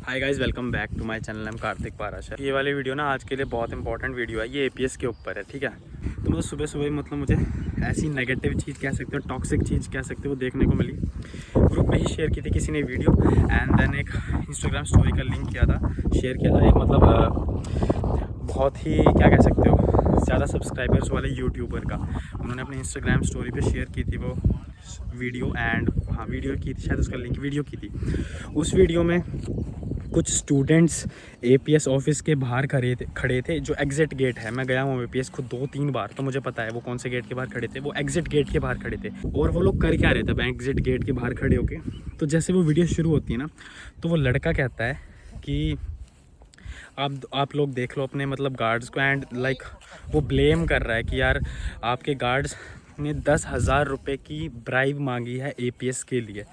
Hi guys, welcome back to my channel. I'm Kartik Parashar. ये वाली video ना आज के लिए बहुत इंपॉर्टेंट वीडियो है। ये एपीएस के ऊपर है, ठीक है। तो मतलब सुबह सुबह मतलब मुझे ऐसी नेगेटिव चीज़ कह सकते हो, टॉक्सिक चीज़ कह सकते हो, देखने को मिली। ग्रुप में ही शेयर की थी किसी ने वीडियो, एंड देन एक इंस्टाग्राम स्टोरी का लिंक किया था, शेयर किया था। एक मतलब बहुत ही क्या कह सकते हो, ज़्यादा सब्सक्राइबर्स वाले यूट्यूबर का उन्होंने अपने इंस्टाग्राम स्टोरी पे शेयर की थी वो वीडियो। एंड हाँ, वीडियो की थी शायद, उसका लिंक वीडियो की थी। उस वीडियो में कुछ स्टूडेंट्स एपीएस ऑफिस के बाहर खड़े थे, जो एग्जिट गेट है। मैं गया हूँ एपीएस खुद 2-3 बार, तो मुझे पता है वो कौन से गेट के बाहर खड़े थे। वो एग्जिट गेट के बाहर खड़े थे। और वो लोग कर क्या रहे थे एग्जिट गेट के बाहर खड़े होके? तो जैसे वो वीडियो शुरू होती है ना, तो वो लड़का कहता है कि आप लोग देख लो अपने मतलब गार्ड्स को। एंड लाइक वो ब्लेम कर रहा है कि यार आपके गार्ड्स ने 10,000 रुपये की ब्राइब मांगी है एपीएस के लिए।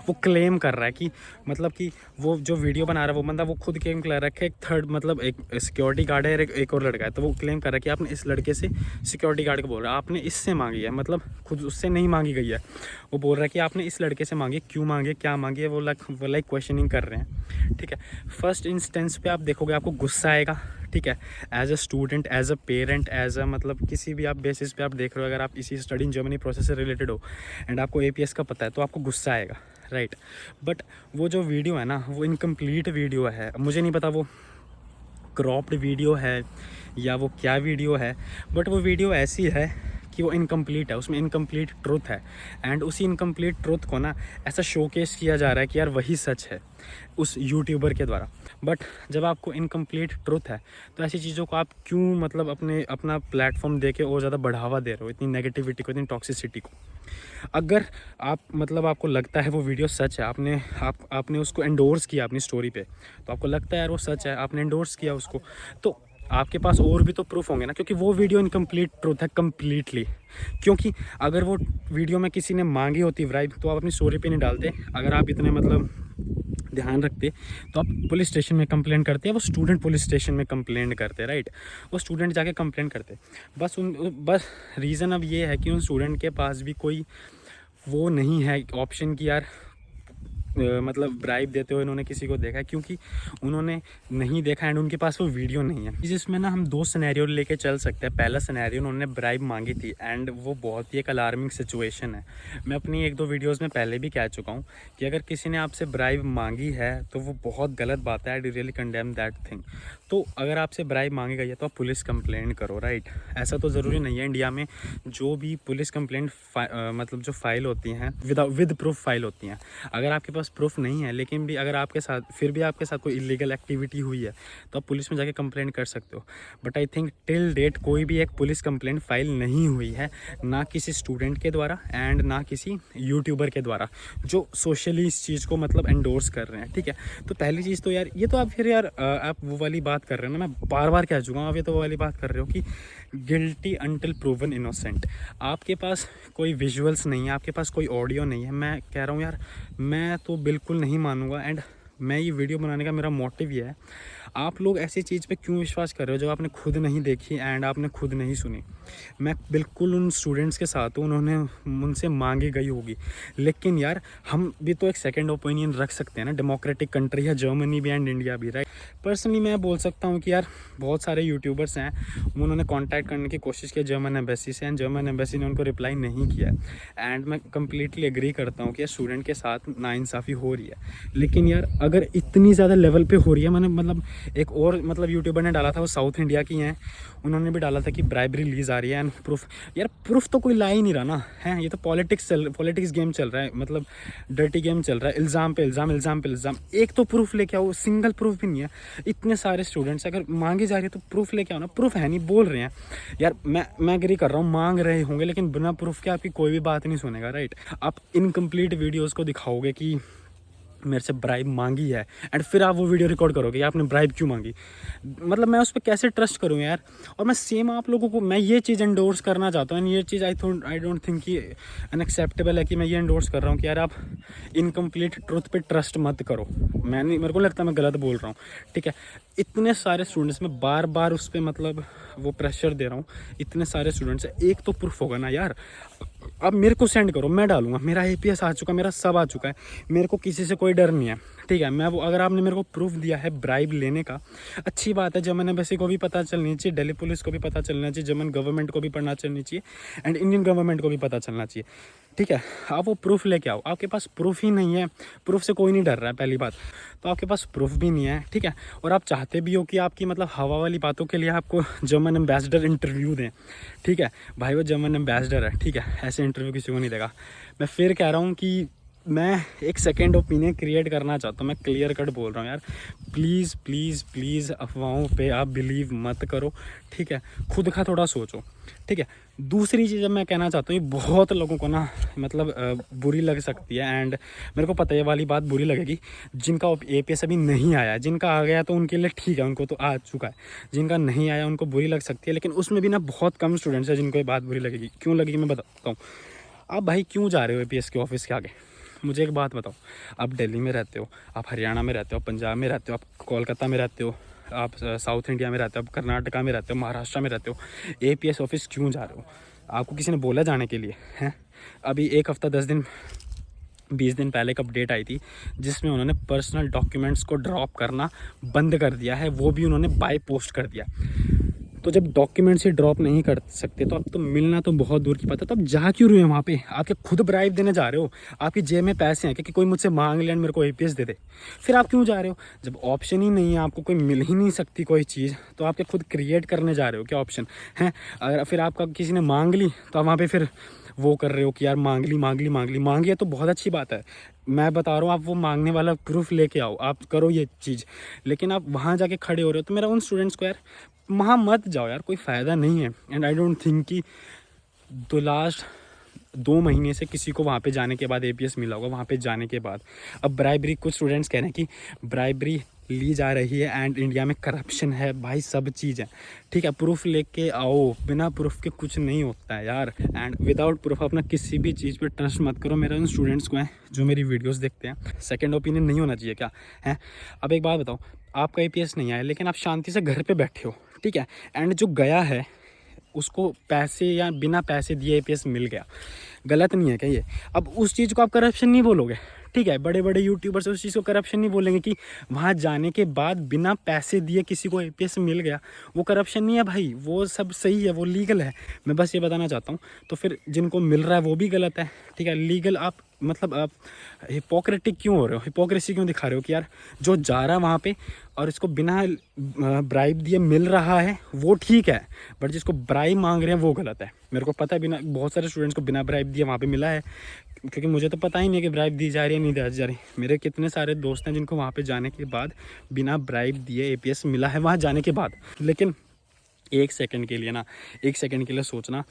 वो क्लेम कर रहा है कि मतलब कि वो जो वीडियो बना रहा है वो बंदा, वो खुद क्लेम कर रहा है कि एक थर्ड मतलब एक सिक्योरिटी गार्ड है, एक और लड़का है। तो वो क्लेम कर रहा है कि आपने इस लड़के से, सिक्योरिटी गार्ड को बोल रहा है, आपने इससे मांगी है, मतलब खुद उससे नहीं मांगी गई है। वो बोल रहा है कि आपने इस लड़के से मांगी, क्यों मांगी, क्या मांगी है। वो लाइक क्वेश्चनिंग कर रहे हैं, ठीक है। फर्स्ट इंस्टेंस पे आप देखोगे आपको गुस्सा आएगा, ठीक है। As a student, as a parent, as a मतलब किसी भी आप बेसिस पे आप देख रहे हो, अगर आप इसी स्टडी इन जर्मनी प्रोसेस से रिलेटेड हो एंड आपको एपीएस का पता है, तो आपको गुस्सा आएगा, राइट। बट वो जो वीडियो है ना, वो इनकम्प्लीट वीडियो है। मुझे नहीं पता वो क्रॉप्ड वीडियो है या वो क्या वीडियो है, बट वो वीडियो ऐसी है कि वो इनकम्प्लीट है, उसमें इनकम्प्लीट ट्रुथ है। एंड उसी इनकम्प्लीट ट्रुथ को ना ऐसा शोकेस किया जा रहा है कि यार वही सच है उस यूट्यूबर के द्वारा। बट जब आपको इनकम्प्लीट ट्रुथ है, तो ऐसी चीज़ों को आप क्यों मतलब अपना प्लेटफॉर्म दे के और ज़्यादा बढ़ावा दे रहे हो, इतनी नेगेटिविटी को, इतनी टॉक्सिसिटी को। अगर आप मतलब आपको लगता है वो वीडियो सच है, आपने उसको एंडोर्स किया अपनी स्टोरी पे, तो आपको लगता है यार वो सच है, आपने एंडोर्स किया उसको, तो आपके पास और भी तो प्रूफ होंगे ना। क्योंकि वो वीडियो इनकम्प्लीट ट्रूथ है कम्प्लीटली। क्योंकि अगर वो वीडियो में किसी ने मांगी होती ब्राइब, तो आप अपनी स्टोरी पे नहीं डालते। अगर आप इतने मतलब ध्यान रखते, तो आप पुलिस स्टेशन में कंप्लेंट करते हैं। वो स्टूडेंट पुलिस स्टेशन में कंप्लेंट करते, राइट। वो स्टूडेंट जाके कंप्लेंट करते। बस रीज़न अब ये है कि उन स्टूडेंट के पास भी कोई वो नहीं है ऑप्शन कि यार मतलब ब्राइब देते हुए इन्होंने किसी को देखा है, क्योंकि उन्होंने नहीं देखा एंड उनके पास वो वीडियो नहीं है। जिसमें ना हम 2 सिनेरियो लेके चल सकते हैं। पहला सिनेरियो, उन्होंने ब्राइब मांगी थी एंड वो बहुत ही एक अलार्मिंग सिचुएशन है। मैं अपनी 1-2 वीडियोज़ में पहले भी कह चुका हूँ कि अगर किसी ने आपसे ब्राइब मांगी है तो वो बहुत गलत बात है। I really condemn that thing. तो अगर आपसे ब्राइब मांगी गई है तो आप पुलिस कंप्लेंट करो, राइट। ऐसा तो ज़रूरी नहीं है इंडिया में जो भी पुलिस कंप्लेंट मतलब जो फाइल होती हैं विद प्रूफ फाइल होती हैं। अगर आपके पास प्रूफ नहीं है, लेकिन भी अगर आपके साथ फिर भी आपके साथ कोई इलीगल एक्टिविटी हुई है, तो आप पुलिस में जाके कंप्लेंट कर सकते हो। But I think till date कोई भी एक पुलिस कंप्लेंट फाइल नहीं हुई है, ना किसी स्टूडेंट के द्वारा एंड ना किसी यूट्यूबर के द्वारा जो सोशली इस चीज़ को मतलब एंडोर्स कर रहे हैं, ठीक है। तो पहली चीज़ तो यार ये तो आप फिर यार आप वो वाली बात कर रहे हो ना, मैं बार बार कह चुका हूँ, आप ये तो वो वाली बात कर रहे हो कि गिल्टी अंटिल प्रूवन इनोसेंट। आपके पास कोई विजुअल्स नहीं है, आपके पास कोई ऑडियो नहीं है। मैं कह रहा हूँ यार, मैं तो बिल्कुल नहीं मानूंगा। एंड मैं ये वीडियो बनाने का मेरा मोटिव ये है, आप लोग ऐसी चीज़ पे क्यों विश्वास कर रहे हो जो आपने खुद नहीं देखी एंड आपने खुद नहीं सुनी। मैं बिल्कुल उन स्टूडेंट्स के साथ हूँ, उन्होंने उनसे मांगी गई होगी, लेकिन यार हम भी तो एक सेकंड ओपिनियन रख सकते हैं ना। डेमोक्रेटिक कंट्री है जर्मनी भी एंड इंडिया भी, राइट। पर्सनली मैं बोल सकता हूँ कि यार बहुत सारे यूट्यूबर्स हैं, उन्होंने कॉन्टैक्ट करने की कोशिश की जर्मन एम्बेसी से एंड जर्मन एम्बेसी ने उनको रिप्लाई नहीं किया। एंड मैं कम्प्लीटली एग्री करता हूँ कि स्टूडेंट के साथ नाइंसाफ़ी हो रही है। लेकिन यार अगर इतनी ज़्यादा लेवल पे हो रही है, मैंने मतलब एक और मतलब यूट्यूबर ने डाला था, वो साउथ इंडिया की हैं, उन्होंने भी डाला था कि ब्राइबरी रिलीज़ आ रही है एंड प्रूफ। यार प्रूफ तो कोई ला ही नहीं रहा ना, है। ये तो पॉलिटिक्स गेम चल रहा है, मतलब डर्टी गेम चल रहा है। इल्ज़ाम पे इल्ज़ाम, इल्ज़ाम पे इल्ज़ाम। एक तो प्रूफ लेके आओ, सिंगल प्रूफ भी नहीं है। इतने सारे स्टूडेंट्स अगर मांगी जा रही है तो प्रूफ लेके आओ ना। प्रूफ है नहीं, बोल रहे हैं यार। मैं एग्री कर रहा हूँ, मांग रहे होंगे, लेकिन बिना प्रूफ के आपकी कोई भी बात नहीं सुनेगा, राइट। आप इनकम्प्लीट वीडियोज़ को दिखाओगे कि मेरे से ब्राइब मांगी है एंड फिर आप वो वीडियो रिकॉर्ड करोगे आपने ब्राइब क्यों मांगी। मतलब मैं उस पर कैसे ट्रस्ट करूँ यार। और मैं सेम आप लोगों को मैं ये चीज़ एंडोर्स करना चाहता हूँ एंड ये चीज़ आई डोंट थिंक कि अनएक्सेप्टेबल है कि मैं ये एंडोर्स कर रहा हूँ कि यार आप इनकम्प्लीट ट्रुथ पे ट्रस्ट मत करो। मेरे को लगता है मैं गलत बोल रहा हूँ, ठीक है। इतने सारे स्टूडेंट्स, मैं बार बार उस पर मतलब वो प्रेशर दे रहा हूँ। इतने सारे स्टूडेंट्स हैं, एक तो प्रूफ होगा ना यार। अब मेरे को सेंड करो, मैं डालूंगा। मेरा एपीएस आ चुका, मेरा सब आ चुका है, मेरे को किसी से कोई डर नहीं है, ठीक है। मैं वो, अगर आपने मेरे को प्रूफ दिया है ब्राइब लेने का, अच्छी बात है, जर्मन एम्बेसी को भी पता चलनी चाहिए, दिल्ली पुलिस को भी पता चलना चाहिए, जर्मन गवर्नमेंट को भी पता चलनी चाहिए एंड इंडियन गवर्नमेंट को भी पता चलना चाहिए, ठीक है। आप वो प्रूफ लेके आओ। आपके पास प्रूफ ही नहीं है, प्रूफ से कोई नहीं डर रहा है पहली बात, तो आपके पास प्रूफ भी नहीं है, ठीक है। और आप चाहते भी हो कि आपकी मतलब हवा वाली बातों के लिए आपको जर्मन एम्बेसडर इंटरव्यू दें, ठीक है। भाई वो जर्मन एम्बेसडर है, ठीक है, ऐसे इंटरव्यू किसी को नहीं देगा। मैं फिर कह रहा हूँ कि मैं एक सेकेंड ओपिनियन क्रिएट करना चाहता हूँ, मैं क्लियर कट बोल रहा हूँ यार, प्लीज़ प्लीज़ प्लीज़ अफवाहों पे आप बिलीव मत करो, ठीक है। खुद का थोड़ा सोचो, ठीक है। दूसरी चीज़ मैं कहना चाहता हूँ, ये बहुत लोगों को ना मतलब बुरी लग सकती है एंड मेरे को पता है ये वाली बात बुरी लगेगी, जिनका APS अभी नहीं आया, जिनका आ गया तो उनके लिए ठीक है, उनको तो आ चुका है, जिनका नहीं आया उनको बुरी लग सकती है, लेकिन उसमें भी ना बहुत कम स्टूडेंट्स हैं जिनको ये बात बुरी लगेगी। क्यों लगेगी मैं बताता हूँ। आप भाई क्यों जा रहे हो APS के ऑफिस के आगे? मुझे एक बात बताओ, आप दिल्ली में रहते हो, आप हरियाणा में रहते हो, पंजाब में रहते हो, आप कोलकाता में रहते हो, आप साउथ इंडिया में रहते हो, आप कर्नाटका में रहते हो, महाराष्ट्र में रहते हो, APS ऑफिस क्यों जा रहे हो? आपको किसी ने बोला जाने के लिए हैं? अभी 1 हफ्ता 10 दिन 20 दिन पहले एक अपडेट आई थी जिसमें उन्होंने पर्सनल डॉक्यूमेंट्स को ड्रॉप करना बंद कर दिया है, वो भी उन्होंने बाय पोस्ट कर दिया। तो जब डॉक्यूमेंट्स ही ड्रॉप नहीं कर सकते तो अब तो मिलना तो बहुत दूर की बात है, तो अब जा क्यों रहे हो वहाँ पे? आप क्या खुद ब्राइब देने जा रहे हो? आपकी जेब में पैसे हैं कि कोई मुझसे मांग ले मेरे को APS दे दे? फिर आप क्यों जा रहे हो? जब ऑप्शन ही नहीं है, आपको कोई मिल ही नहीं सकती कोई चीज़, तो आप क्या खुद क्रिएट करने जा रहे हो क्या ऑप्शन है? अगर फिर आपका किसी ने मांग ली तो आप वहाँ पर फिर वो कर रहे हो कि यार मांगी है तो बहुत अच्छी बात है, मैं बता रहा हूँ, आप वो मांगने वाला प्रूफ लेके आओ, आप करो ये चीज़। लेकिन आप वहाँ जाके खड़े हो रहे हो, तो मेरा उन स्टूडेंट्स को यार वहाँ मत जाओ यार, कोई फ़ायदा नहीं है। एंड आई डोंट थिंक कि लास्ट 2 महीने से किसी को वहाँ पे जाने के बाद APS मिला होगा, वहाँ पे जाने के बाद। अब ब्राइबरी, कुछ स्टूडेंट्स कह रहे हैं कि ब्राइबरी ली जा रही है एंड इंडिया में करप्शन है। भाई सब चीज़ है, ठीक है, प्रूफ लेके आओ, बिना प्रूफ के कुछ नहीं होता है यार। एंड विदाउट प्रूफ अपना किसी भी चीज़ पे ट्रस्ट मत करो। मेरे उन स्टूडेंट्स को हैं जो मेरी वीडियोस देखते हैं, सेकंड ओपिनियन नहीं होना चाहिए क्या है? अब एक बात बताओ, आपका APS नहीं आया लेकिन आप शांति से घर पर बैठे हो, ठीक है, एंड जो गया है उसको पैसे या बिना पैसे दिए APS मिल गया, गलत नहीं है क्या ये? अब उस चीज़ को आप करप्शन नहीं बोलोगे, ठीक है। बड़े बड़े यूट्यूबर्स उस चीज़ को करप्शन नहीं बोलेंगे कि वहाँ जाने के बाद बिना पैसे दिए किसी को APS मिल गया, वो करप्शन नहीं है भाई, वो सब सही है, वो लीगल है। मैं बस ये बताना चाहता हूँ। तो फिर जिनको मिल रहा है वो भी गलत है, ठीक है। लीगल आप मतलब आप हिपोक्रेटिक क्यों हो रहे हो, हिपोक्रेसी क्यों दिखा रहे हो कि यार जो जा रहा है वहाँ पे और इसको बिना ब्राइब दिए मिल रहा है वो ठीक है, बट जिसको ब्राइब मांग रहे हैं वो गलत है। मेरे को पता है, बिना बहुत सारे स्टूडेंट्स को बिना ब्राइब दिए वहाँ पे मिला है, क्योंकि मुझे तो पता ही नहीं कि ब्राइब दी जा रही है नहीं दी जा रही। मेरे कितने सारे दोस्त हैं जिनको वहाँ पे जाने के बाद बिना ब्राइब दिए APS मिला है वहाँ जाने के बाद। लेकिन एक सेकंड के लिए सोचना,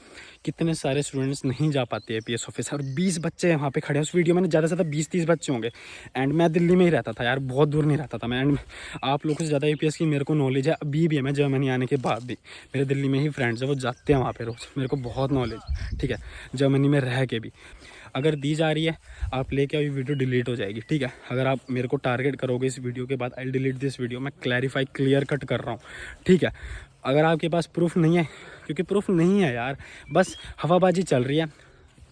कितने सारे स्टूडेंट्स नहीं जा पाते APS ऑफिस, और 20 बच्चे हैं वहाँ पे खड़े हैं। उस वीडियो में ज़्यादा से ज़्यादा 20-30 बच्चे होंगे। एंड मैं दिल्ली में ही रहता था यार, बहुत दूर नहीं रहता था मैं। एंड आप लोगों से ज़्यादा APS की मेरे को नॉलेज है अभी भी है। मैं जर्मनी आने के बाद भी मेरे दिल्ली में ही फ्रेंड्स हैं, वो जाते हैं वहाँ पर रोज़, मेरे को बहुत नॉलेज, ठीक है, जर्मनी में रह के भी। अगर दी जा रही है आप लेके आओ, वीडियो डिलीट हो जाएगी, ठीक है। अगर आप मेरे को टारगेट करोगे इस वीडियो के बाद, आई डिलीट दिस वीडियो। मैं क्लैरिफाई क्लियर कट कर रहा हूँ, ठीक है। अगर आपके पास प्रूफ नहीं है, क्योंकि प्रूफ नहीं है यार, बस हवाबाजी चल रही है,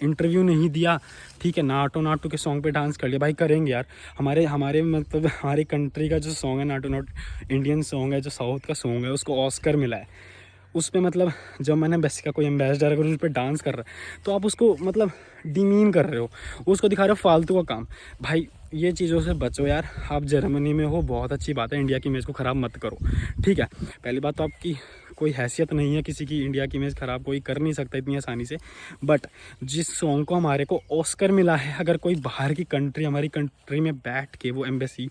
इंटरव्यू नहीं दिया, ठीक है, नाटो नाटो के सॉन्ग पे डांस कर लिया। भाई करेंगे यार, हमारे मतलब हमारी कंट्री का जो सॉन्ग है नाटो नाटो, इंडियन सॉन्ग है, जो साउथ का सॉन्ग है, उसको ऑस्कर मिला है। उस पर मतलब जब मैंने बेस्ट का कोई एम्बेसडर अगर उस पर डांस कर रहा है तो आप उसको मतलब डिमीन कर रहे हो, उसको दिखा रहे हो फालतू का काम। भाई ये चीज़ों से बचो यार। आप जर्मनी में हो, बहुत अच्छी बात है, इंडिया की इमेज को ख़राब मत करो, ठीक है। पहली बात तो आपकी कोई हैसियत नहीं है, किसी की इंडिया की इमेज ख़राब कोई कर नहीं सकता इतनी आसानी से। बट जिस सॉन्ग को हमारे को ऑस्कर मिला है, अगर कोई बाहर की कंट्री हमारी कंट्री में बैठ के वो एम्बेसी,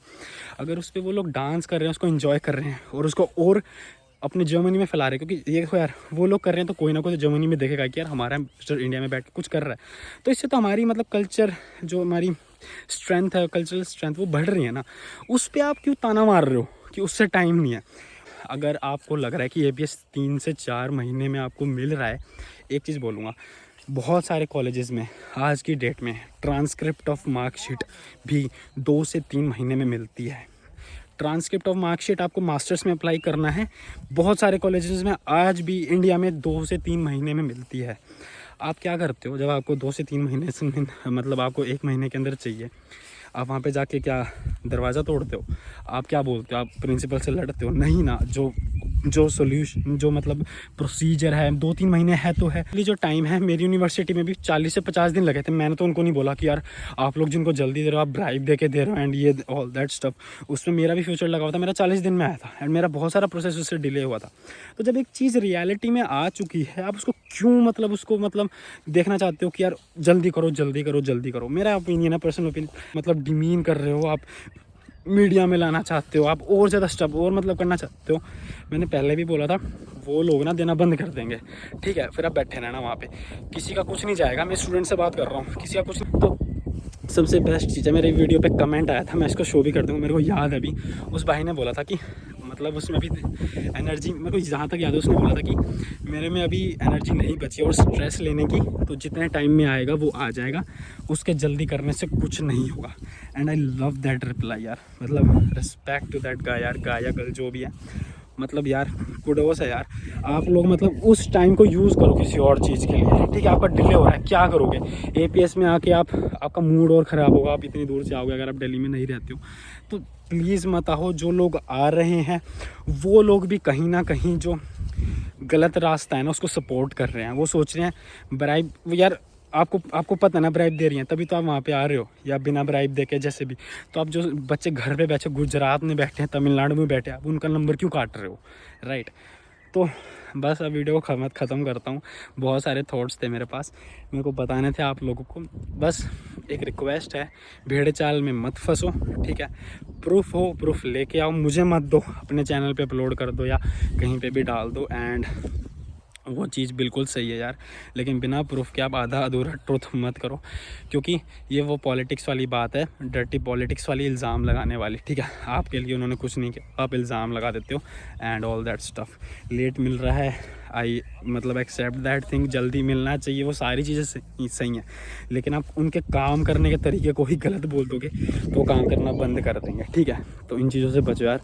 अगर उस पर वो लोग डांस कर रहे हैं, उसको इन्जॉय कर रहे हैं और उसको और अपने जर्मनी में फैला रहे हैं, क्योंकि ये देखो यार वो लोग कर रहे हैं तो कोई ना कोई जर्मनी में देखेगा कि यार हमारा मिस्टर इंडिया में बैठ के कुछ कर रहा है। तो इससे तो हमारी मतलब कल्चर, जो हमारी स्ट्रेंथ है, कल्चरल स्ट्रेंथ, वो बढ़ रही है ना। उस पर आप क्यों ताना मार रहे हो कि उससे टाइम नहीं है? अगर आपको लग रहा है कि APS 3 से 4 महीने में आपको मिल रहा है, एक चीज़ बोलूँगा, बहुत सारे कॉलेजेस में आज की डेट में ट्रांसक्रिप्ट ऑफ मार्कशीट भी 2 से 3 महीने में मिलती है। ट्रांसक्रिप्ट ऑफ मार्कशीट आपको मास्टर्स में अप्लाई करना है, बहुत सारे कॉलेजेस में आज भी इंडिया में 2 से 3 महीने में मिलती है। आप क्या करते हो जब आपको 2 से 3 महीने से मतलब आपको 1 महीने के अंदर चाहिए? आप वहाँ पे जाके क्या दरवाज़ा तोड़ते हो? आप क्या बोलते हो? आप प्रिंसिपल से लड़ते हो? नहीं ना। जो सोल्यूशन, जो मतलब प्रोसीजर है, 2-3 महीने है तो है। जो टाइम है, मेरी यूनिवर्सिटी में भी 40 से 50 दिन लगे थे। मैंने तो उनको नहीं बोला कि यार आप लोग जिनको जल्दी दे रहे हो, आप ब्राइब दे के दे रहे हो एंड ये ऑल दैट स्टफ। उसमें मेरा भी फ्यूचर लगा हुआ था। मेरा 40 दिन में आया था एंड मेरा बहुत सारा प्रोसेस उससे डिले हुआ था। तो जब एक चीज़ रियलिटी में आ चुकी है, आप उसको क्यों उसको देखना चाहते हो कि यार जल्दी करो जल्दी करो जल्दी करो। मेरा ओपिनियन है, पर्सनल ओपिनियन। डिमीन कर रहे हो आप, मीडिया में लाना चाहते हो आप, और ज़्यादा स्टफ और करना चाहते हो। मैंने पहले भी बोला था, वो लोग ना देना बंद कर देंगे, ठीक है? फिर आप बैठे रहना वहाँ पे, किसी का कुछ नहीं जाएगा। मैं स्टूडेंट से बात कर रहा हूँ, किसी का कुछ नहीं। तो सबसे बेस्ट चीज़ है, मेरे वीडियो पे कमेंट आया था, मैं इसको शो भी कर दूँगा, मेरे को याद है अभी। उस भाई ने बोला था कि उसमें अभी एनर्जी, मेरे को जहाँ तक याद है, उसने बोला था कि मेरे में अभी एनर्जी नहीं बची और स्ट्रेस लेने की, तो जितने टाइम में आएगा वो आ जाएगा, उसके जल्दी करने से कुछ नहीं होगा। And I love that reply यार, रिस्पेक्ट टू दैट गाय यार, गाय या गर्ल जो भी है, यार कुडोस है यार। आप लोग उस टाइम को यूज़ करो किसी और चीज़ के लिए, ठीक है? आपका डिले हो रहा है, क्या करोगे? एपीएस में आके आपका मूड और ख़राब होगा। आप इतनी दूर से आओगे, अगर आप दिल्ली में नहीं रहते हो तो प्लीज़ मत आओ। जो लोग आ रहे हैं वो लोग भी कहीं ना कहीं जो गलत रास्ता है ना उसको सपोर्ट कर रहे हैं। वो सोच रहे हैं ब्राइब, यार आपको पता ना ब्राइब दे रही हैं, तभी तो आप वहाँ पे आ रहे हो, या बिना ब्राइब दे के जैसे भी। तो आप जो बच्चे घर पे बैठे, गुजरात में बैठे हैं, तमिलनाडु में बैठे हैं, आप उनका नंबर क्यों काट रहे हो, राइट? तो बस अब वीडियो को ख़त्म करता हूँ। बहुत सारे थॉट्स थे मेरे पास, मेरे को बताने थे आप लोगों को। बस एक रिक्वेस्ट है, भेड़ चाल में मत फंसो, ठीक है? प्रूफ लेके आओ, मुझे मत दो, अपने चैनल पे अपलोड कर दो या कहीं पे भी डाल दो। एंड वो चीज़ बिल्कुल सही है यार, लेकिन बिना प्रूफ के आप आधा अधूरा ट्रुथ मत करो, क्योंकि ये वो पॉलिटिक्स वाली बात है, डर्टी पॉलिटिक्स वाली, इल्ज़ाम लगाने वाली, ठीक है? आपके लिए उन्होंने कुछ नहीं किया, आप इल्ज़ाम लगा देते हो and all that stuff. Late मिल रहा है, आई एक्सेप्ट दैट थिंग, जल्दी मिलना चाहिए, वो सारी चीज़ें सही हैं, लेकिन आप उनके काम करने के तरीके को ही गलत बोल दोगे तो काम करना बंद कर देंगे, ठीक है? तो इन चीज़ों से बचो यार,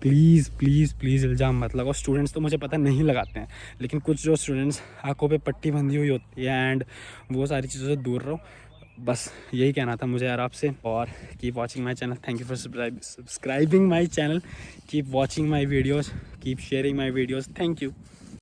प्लीज़ प्लीज़ प्लीज़। इल्ज़ाम मत लगाओ। स्टूडेंट्स तो मुझे पता नहीं लगाते हैं, लेकिन कुछ जो स्टूडेंट्स आंखों पे पट्टी बंधी हुई होती है एंड वो सारी चीज़ों से दूर रहो। बस यही कहना था मुझे यार आपसे। और keep watching my channel, thank you for subscribing my channel, keep watching my videos, keep sharing my videos, thank you.